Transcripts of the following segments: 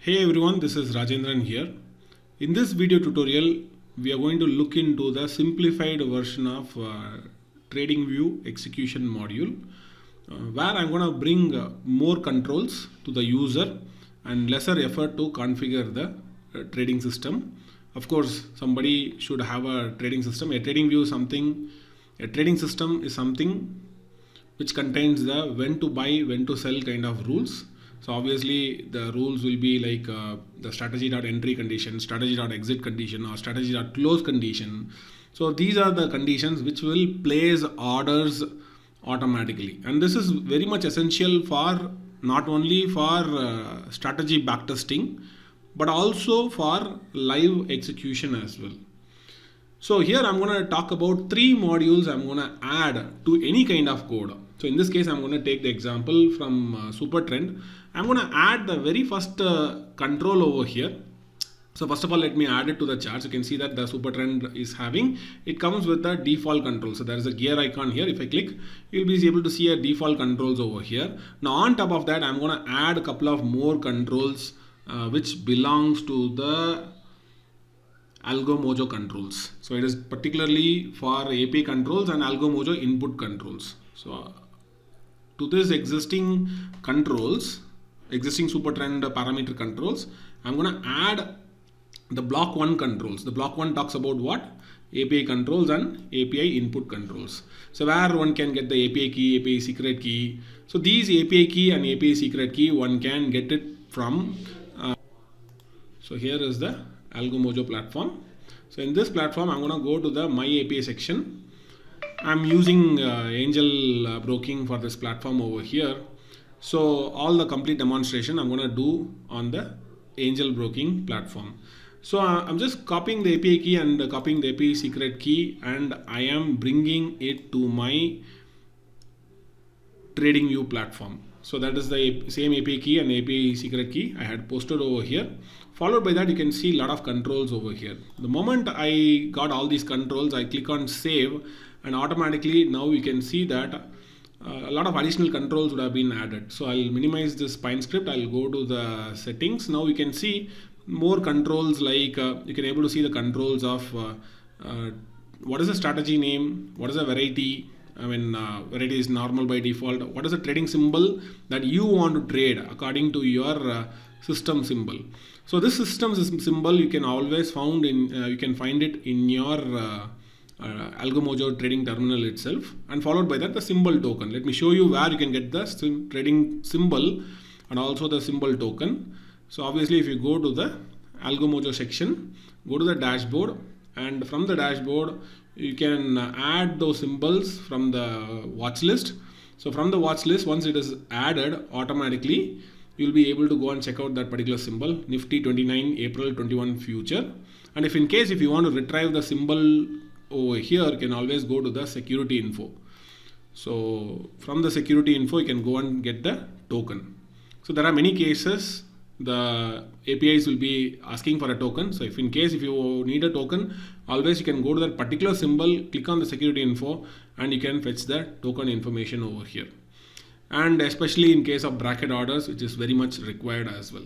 Hey everyone, this is Rajendran here. In this video tutorial, we are going to look into the simplified version of TradingView execution module, where I'm going to bring more controls to the user and lesser effort to configure the trading system. Of course, somebody should have a trading system. A trading system is something which contains the when to buy, when to sell kind of rules. So obviously the rules will be like the strategy.entry condition, strategy.exit condition, or strategy.close condition. So these are the conditions which will place orders automatically, and this is very much essential for not only for strategy backtesting but also for live execution as well. So here I'm going to talk about three modules I'm going to add to any kind of code. So in this case, I'm going to take the example from Supertrend. I'm going to add the very first control over here. So first of all, let me add it to the chart. So you can see that the Supertrend is having, it comes with a default control. So there is a gear icon here. If I click, you'll be able to see a default controls over here. Now on top of that, I'm going to add a couple of more controls which belongs to the AlgoMojo controls. So it is particularly for API controls and AlgoMojo input controls. So to this existing controls, existing Supertrend parameter controls, I'm going to add the block 1 controls. The block 1 talks about what? API controls and API input controls. So where one can get the API key, API secret key. So these API key and API secret key, one can get it from. So here is the AlgoMojo platform. So in this platform, I'm going to go to the My API section. I'm using Angel Broking for this platform over here. So all the complete demonstration I'm going to do on the Angel Broking platform. So I'm just copying the API key and copying the API secret key, and I am bringing it to my TradingView platform. So that is the same API key and API secret key I had posted over here. Followed by that, you can see a lot of controls over here. The moment I got all these controls, I click on save, and automatically now you can see that a lot of additional controls would have been added. So I'll minimize this Pine script. I'll go to the settings. Now you can see more controls, like you can able to see the controls of what is the strategy name, what is the variety. Variety is normal by default. What is the trading symbol that you want to trade according to your system symbol? So this system symbol you can always find it in your AlgoMojo trading terminal itself, and followed by that the symbol token. Let me show you where you can get the trading symbol and also the symbol token. So obviously, if you go to the AlgoMojo section, go to the dashboard, and from the dashboard you can add those symbols from the watch list. So from the watch list, once it is added, automatically you'll be able to go and check out that particular symbol, Nifty 29 April 21 future. And if in case if you want to retrieve the symbol over here, you can always go to the security info. So from the security info, you can go and get the token. So there are many cases the APIs will be asking for a token. So if you need a token, always you can go to that particular symbol, click on the security info, and you can fetch the token information over here. And especially in case of bracket orders, which is very much required as well.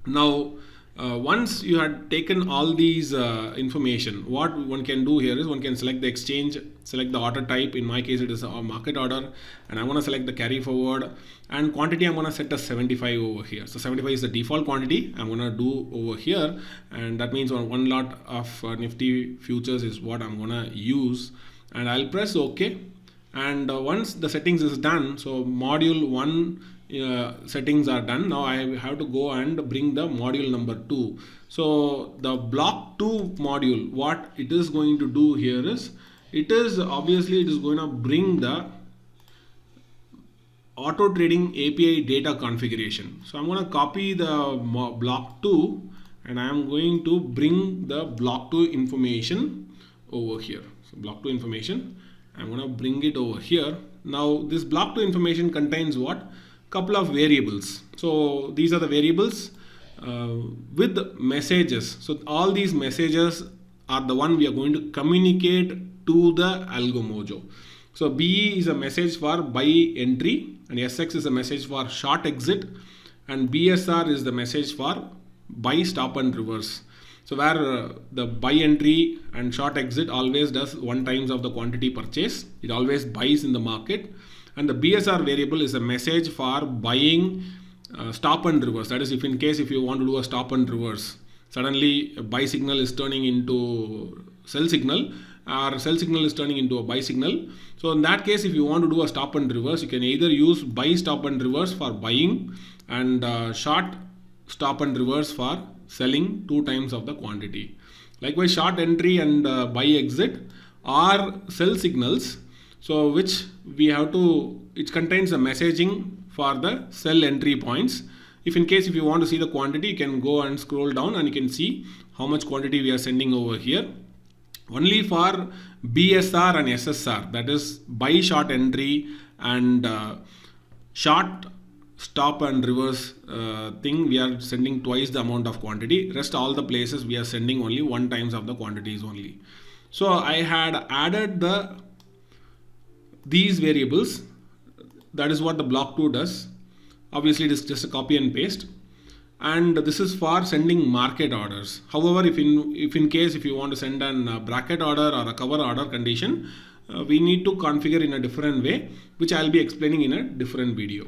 Now once you had taken all these information, what one can do here is one can select the exchange, select the order type. In my case, it is a market order, and I want to select the carry forward, and quantity I'm going to set as 75 over here. So 75 is the default quantity I'm going to do over here, and that means one lot of Nifty futures is what I'm going to use, and I'll press OK. And once the settings is done, so module 1 settings are done. Now I have to go and bring the module number 2. So the block 2 module, what it is going to do here is, it is going to bring the auto trading API data configuration. So I'm going to copy the block 2, and I am going to bring the block 2 information over here. So block 2 information, I'm going to bring it over here. Now this block 2 information contains what? Couple of variables. So these are the variables with messages. So all these messages are the one we are going to communicate to the AlgoMojo. So BE is a message for buy entry, and SX is a message for short exit, and BSR is the message for buy, stop and reverse. So where the buy entry and short exit always does 1 times of the quantity purchase, it always buys in the market, and the BSR variable is a message for buying stop and reverse. That is, if you want to do a stop and reverse, suddenly a buy signal is turning into sell signal, or sell signal is turning into a buy signal. So in that case, if you want to do a stop and reverse, you can either use buy, stop and reverse for buying, and short, stop and reverse for selling 2 times of the quantity. Likewise, short entry and buy exit are sell signals, so which we have to, it contains a messaging for the sell entry points. If you want to see the quantity, you can go and scroll down and you can see how much quantity we are sending over here. Only for BSR and SSR, that is buy, short entry and short, stop and reverse thing, we are sending twice the amount of quantity. Rest all the places we are sending only 1 times of the quantities only. So I had added these variables. That is what the block 2 does. Obviously it is just a copy and paste, and this is for sending market orders. However, if you want to send a bracket order or a cover order condition, we need to configure in a different way, which I'll be explaining in a different video.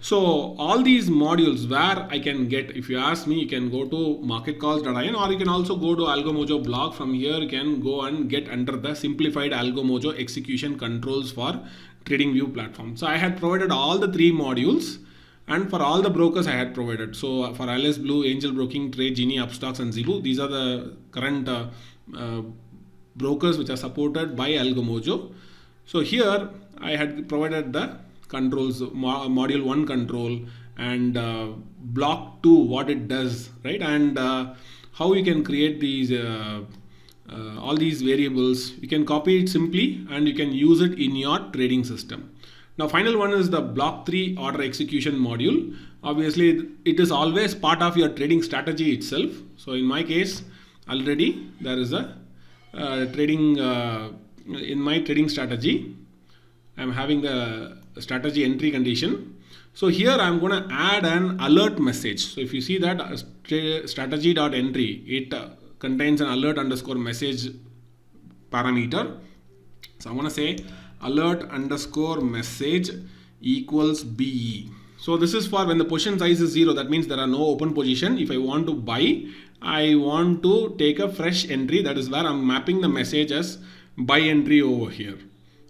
So all these modules where I can get, if you ask me, you can go to marketcalls.in, or you can also go to AlgoMojo blog. From here you can go and get under the simplified AlgoMojo execution controls for TradingView platform. So I had provided all the 3 modules, and for all the brokers I had provided. So for LS Blue, Angel Broking, Trade Genie, Upstocks and Zebu, these are the current brokers which are supported by AlgoMojo. So here I had provided the controls, module 1 control, and block 2 what it does, right, and how you can create these all these variables. You can copy it simply and you can use it in your trading system. Now final one is the block 3 order execution module. Obviously it is always part of your trading strategy itself. So in my case already there is a trading in my trading strategy I am having the strategy entry condition. So here I am going to add an alert message. So if you see that strategy.entry, it contains an alert underscore message parameter. So I'm going to say alert underscore message equals BE. So this is for when the position size is 0, that means there are no open position. If I want to buy, I want to take a fresh entry. That is where I'm mapping the message as buy entry over here.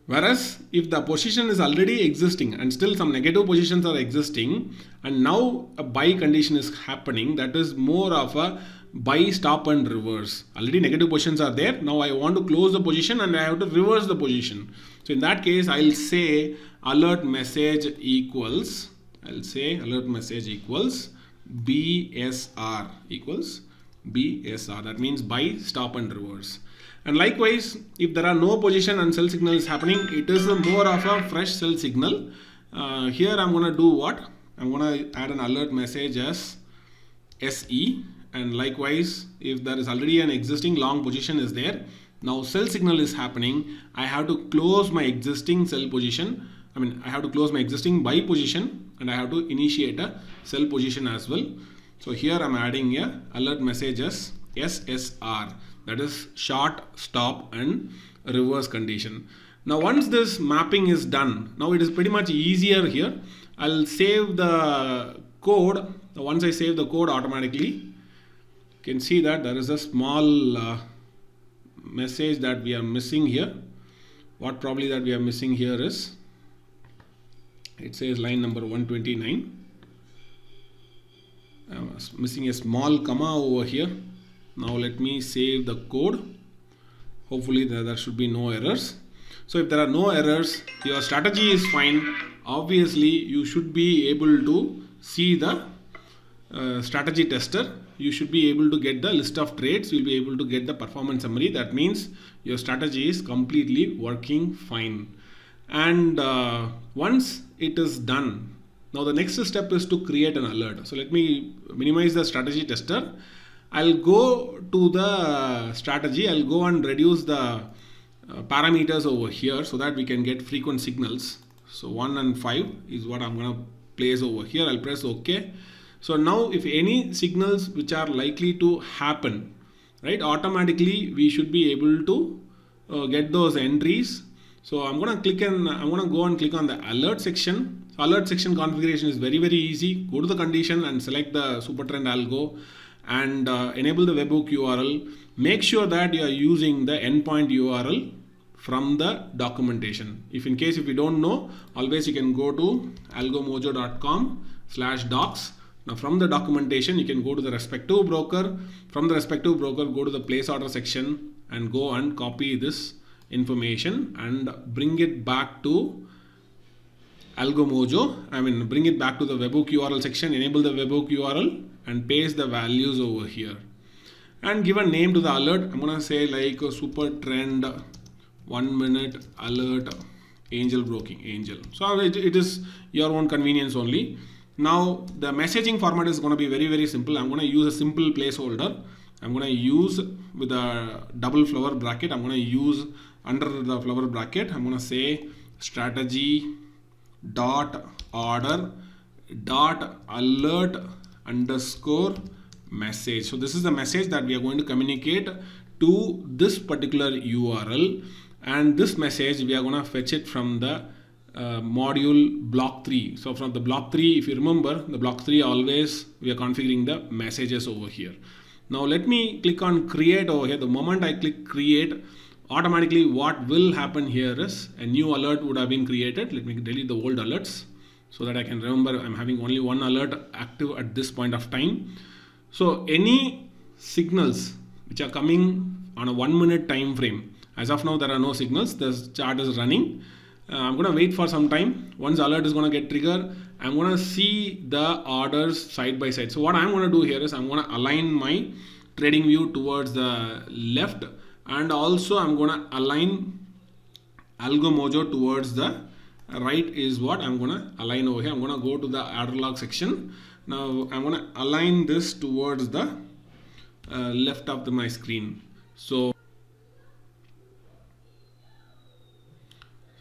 Whereas if the position is already existing and still some negative positions are existing, and now a buy condition is happening, that is more of a buy, stop and reverse. Already negative positions are there. Now I want to close the position and I have to reverse the position. So in that case, I'll say alert message equals, BSR equals BSR. That means buy, stop and reverse. And likewise, if there are no position and sell signal is happening, it is more of a fresh sell signal. Here I'm going to do what? I'm going to add an alert message as SE. And likewise, if there is already an existing long position is there, now sell signal is happening, I have to close my existing sell position. I have to close my existing buy position and I have to initiate a sell position as well. So here I'm adding a alert message as SSR. That is short, stop and reverse condition. Now once this mapping is done, now it is pretty much easier here. I'll save the code. Once I save the code automatically, you can see that there is a small message that we are missing here. What probably that we are missing here is, it says line number 129. I was missing a small comma over here. Now let me save the code. Hopefully there should be no errors. So if there are no errors, your strategy is fine. Obviously you should be able to see the strategy tester. You should be able to get the list of trades. You'll be able to get the performance summary. That means your strategy is completely working fine. And once it is done, now the next step is to create an alert. So let me minimize the strategy tester. I'll go to the strategy. I'll go and reduce the parameters over here so that we can get frequent signals. So 1 and 5 is what I'm going to place over here. I'll press OK. So now if any signals which are likely to happen, right, automatically we should be able to get those entries. So I'm going to go and click on the alert section. So alert section configuration is very easy. Go to the condition and select the Supertrend algo and enable the webhook URL. Make sure that you are using the endpoint URL from the documentation. If you don't know, always you can go to algomojo.com/docs. Now from the documentation, you can go to the respective broker. From the respective broker, go to the place order section and go and copy this information and bring it back to Algomojo. Bring it back to the webhook URL section, enable the webhook URL and paste the values over here. And give a name to the alert. I'm going to say like Supertrend 1 minute alert angel broking angel. So it is your own convenience only. Now the messaging format is going to be very simple. I'm going to use a simple placeholder. I'm going to use with a double flower bracket. I'm going to use under the flower bracket. I'm going to say strategy dot order dot alert underscore message. So this is the message that we are going to communicate to this particular URL, and this message we are going to fetch it from the module block 3. So from the block 3, if you remember, the block 3 always we are configuring the messages over here. Now let me click on create over here. The moment I click create, automatically what will happen here is a new alert would have been created. Let me delete the old alerts so that I can remember I'm having only one alert active at this point of time. So any signals which are coming on a 1 minute time frame, as of now there are no signals, the chart is running. I'm going to wait for some time. Once alert is going to get triggered, I'm going to see the orders side by side. So what I'm going to do here is I'm going to align my trading view towards the left, and also I'm going to align Algomojo towards the right is what I'm going to align over here. I'm going to go to the order log section. Now I'm going to align this towards the left of my screen. So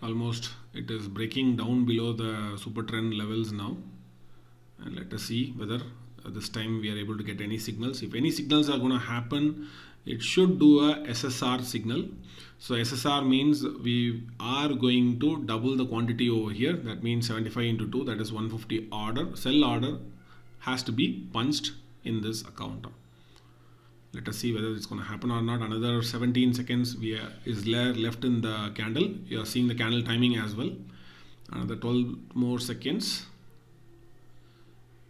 almost it is breaking down below the super trend levels now, and let us see whether this time we are able to get any signals. If any signals are going to happen, it should do a SSR signal. So SSR means we are going to double the quantity over here. That means 75 into 2, that is 150 order. Sell order has to be punched in this account. Let us see whether it's going to happen or not. Another 17 seconds is left in the candle. You are seeing the candle timing as well. Another 12 more seconds.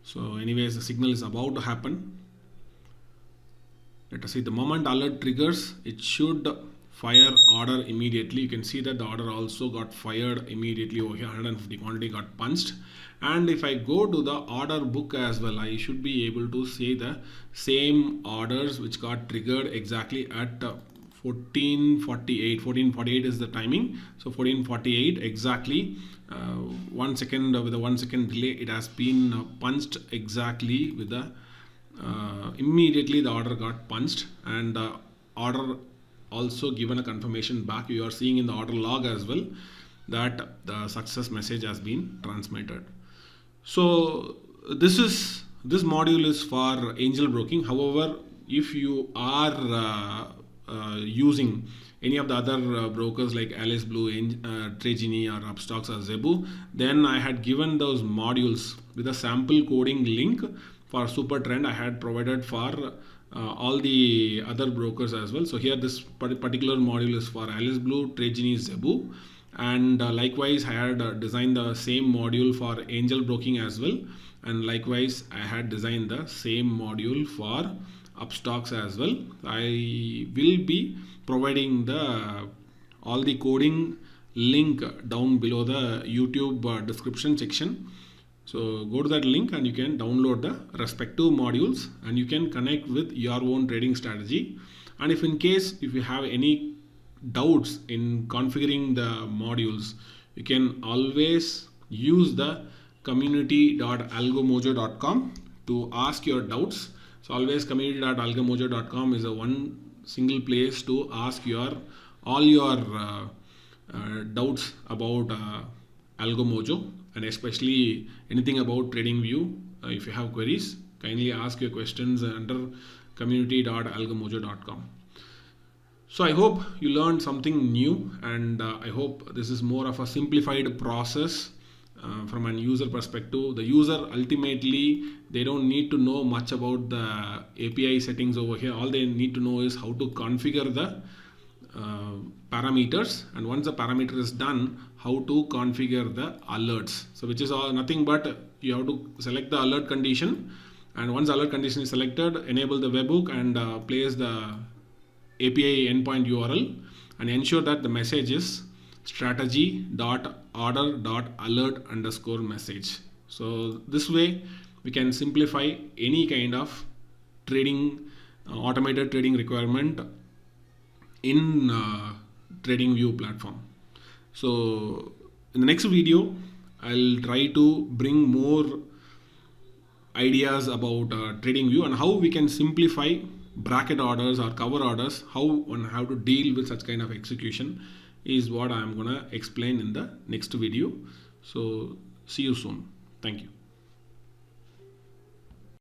So anyways, the signal is about to happen. Let us see. The moment alert triggers, it should fire order immediately. You can see that the order also got fired immediately over here. 150 quantity got punched. And if I go to the order book as well, I should be able to see the same orders which got triggered exactly at 1448. 1448 is the timing. So 1448 exactly, 1 second with a 1 second delay, it has been punched exactly with the immediately the order got punched, and the order also given a confirmation back. You are seeing in the order log as well that the success message has been transmitted. So this module is for angel broking. However, if you are using any of the other brokers like Alice Blue, Trade-Genie or Upstocks or Zebu, then I had given those modules with a sample coding link for Supertrend. I had provided for all the other brokers as well. So here this particular module is for Alice Blue, Trade-Genie, Zebu, and likewise I had designed the same module for angel broking as well, and likewise I had designed the same module for Upstocks as well. I will be providing all the coding link down below the YouTube description section. So go to that link and you can download the respective modules and you can connect with your own trading strategy. And if you have any doubts in configuring the modules, you can always use the community.algomojo.com to ask your doubts. So always community.algomojo.com is a one single place to ask all your doubts about Algomojo. and especially anything about TradingView. If you have queries, kindly ask your questions under community.algomojo.com. So I hope you learned something new, and I hope this is more of a simplified process from an user perspective. The user ultimately, they don't need to know much about the API settings over here. All they need to know is how to configure the parameters, and once the parameter is done, how to configure the alerts. So which is nothing but you have to select the alert condition, and once the alert condition is selected, enable the webhook and place the API endpoint URL and ensure that the message is strategy.order.alert_message. So this way we can simplify any kind of trading automated trading requirement in TradingView platform. So in the next video I'll try to bring more ideas about TradingView and how we can simplify bracket orders or cover orders, how to deal with such kind of execution is what I'm gonna explain in the next video. So see you soon. Thank you.